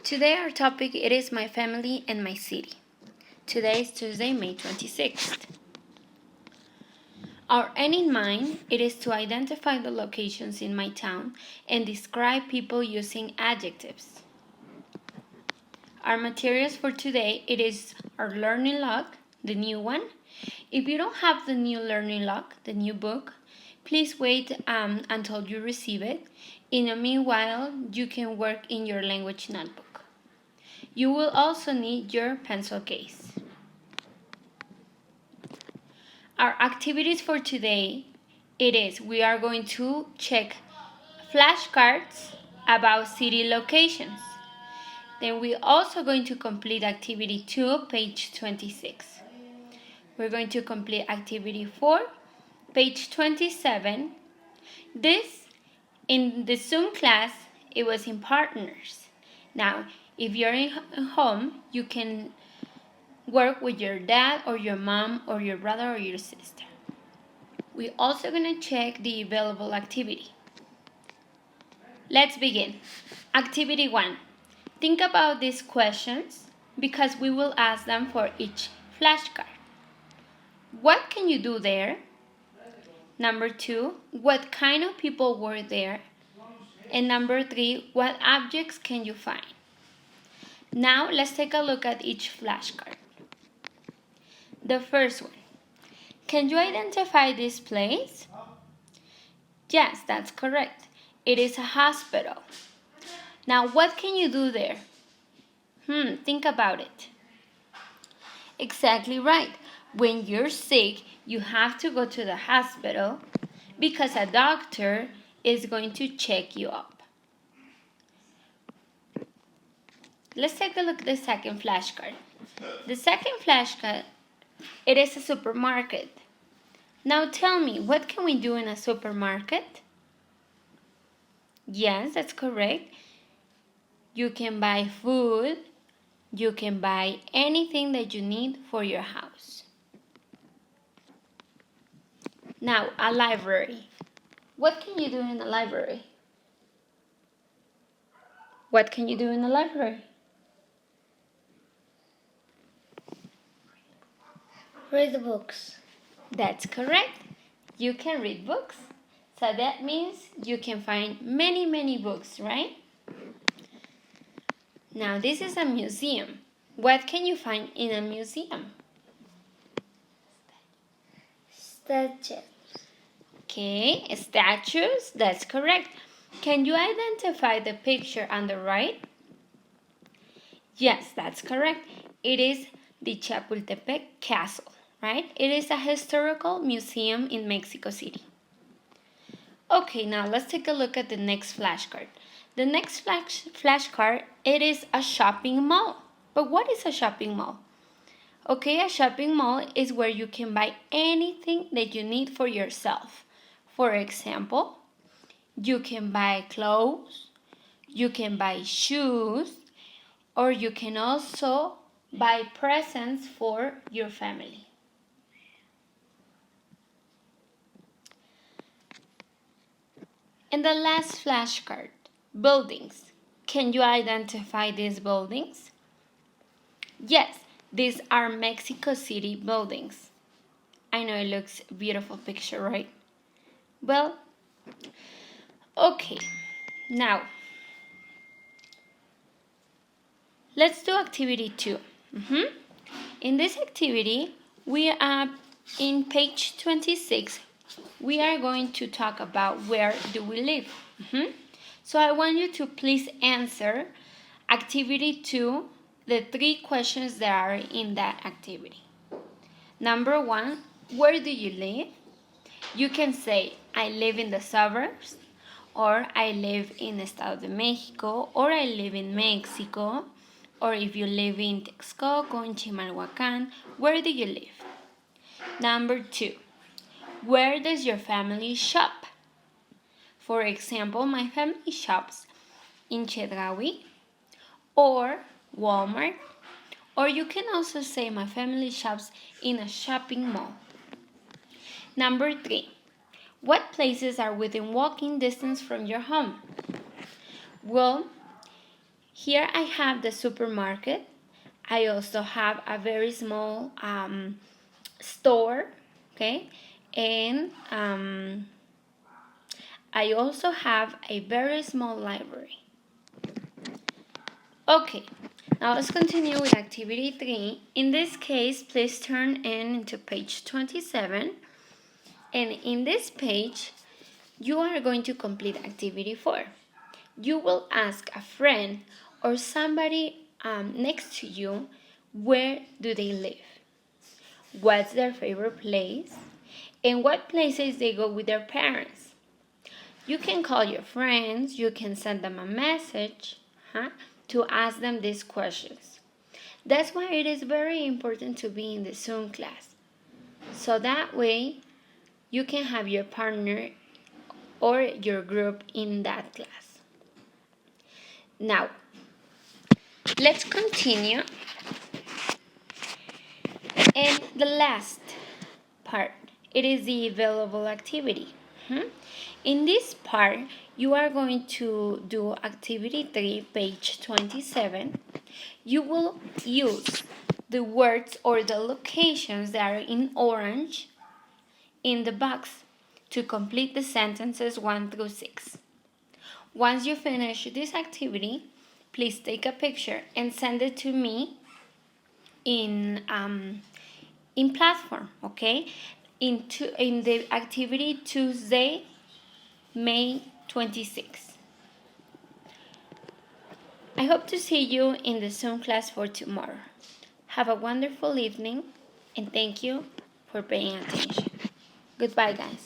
Today our topic it is my family and my city. Today is Tuesday, May 26th. Our end in mind it is to identify the locations in my town and describe people using adjectives. Our materials for today it is our learning log, the new one. If you don't have the new learning log, the new book, please wait until you receive it. In the meanwhile, you can work in your language notebook. You will also need your pencil case. Our activities for today, we are going to check flashcards about city locations. Then we're also going to complete activity 2, page 26. We're going to complete activity 4, page 27. This, in the Zoom class, it was in partners. Now, if you're in home, you can work with your dad or your mom or your brother or your sister. We're also going to check the available activity. Let's begin. Activity 1. Think about these questions because we will ask them for each flashcard. What can you do there? Number 2, what kind of people were there? And number 3, what objects can you find? Now let's take a look at each flashcard. The first one. Can you identify this place? Yes, that's correct. It is a hospital. Now what can you do there? Think about it. Exactly right. When you're sick, you have to go to the hospital because a doctor is going to check you up. Let's take a look at the second flashcard. The second flashcard, it is a supermarket. Now tell me, what can we do in a supermarket? Yes, that's correct. You can buy food. You can buy anything that you need for your house. Now, a library. What can you do in a library? What can you do in a library? Read books. That's correct. You can read books. So that means you can find many books, right? Now this is a museum. What can you find in a museum? Statues. Okay, statues, that's correct. Can you identify the picture on the right? Yes, that's correct. It is the Chapultepec Castle, right? It is a historical museum in Mexico City. Okay, now let's take a look at the next flashcard. The next flashcard, it is a shopping mall. But what is a shopping mall? Okay, a shopping mall is where you can buy anything that you need for yourself. For example, you can buy clothes, you can buy shoes, or you can also buy presents for your family. And the last flashcard, buildings. Can you identify these buildings? Yes, these are Mexico City buildings. I know it looks a beautiful picture, right? Well, okay, now let's do activity 2. In this activity, we are in page 26. We are going to talk about where do we live. So I want you to please answer activity 2, the 3 questions that are in that activity. Number 1, where do you live? You can say, I live in the suburbs, or I live in Estado de Mexico, or I live in Mexico, or if you live in Texcoco, in Chimalhuacán, where do you live? Number 2, where does your family shop? For example, my family shops in Chedraui, or Walmart, or you can also say my family shops in a shopping mall. Number 3, what places are within walking distance from your home? Well, Here I have the supermarket. I also have a very small store, okay? And I also have a very small library. Okay, now let's continue with activity 3. In this case, please turn into page 27. And in this page, you are going to complete activity 4. You will ask a friend or somebody next to you, where do they live? What's their favorite place? And what places they go with their parents? You can call your friends, you can send them a message to ask them these questions. That's why it is very important to be in the Zoom class. So that way you can have your partner or your group in that class. Now, let's continue. And the last part, it is the available activity. In this part, you are going to do activity 3, page 27. You will use the words or the locations that are in orange in the box to complete the sentences 1 through 6. Once you finish this activity, please take a picture and send it to me in platform, okay? In the activity Tuesday, May 26th. I hope to see you in the Zoom class for tomorrow. Have a wonderful evening and thank you for paying attention. Goodbye, guys.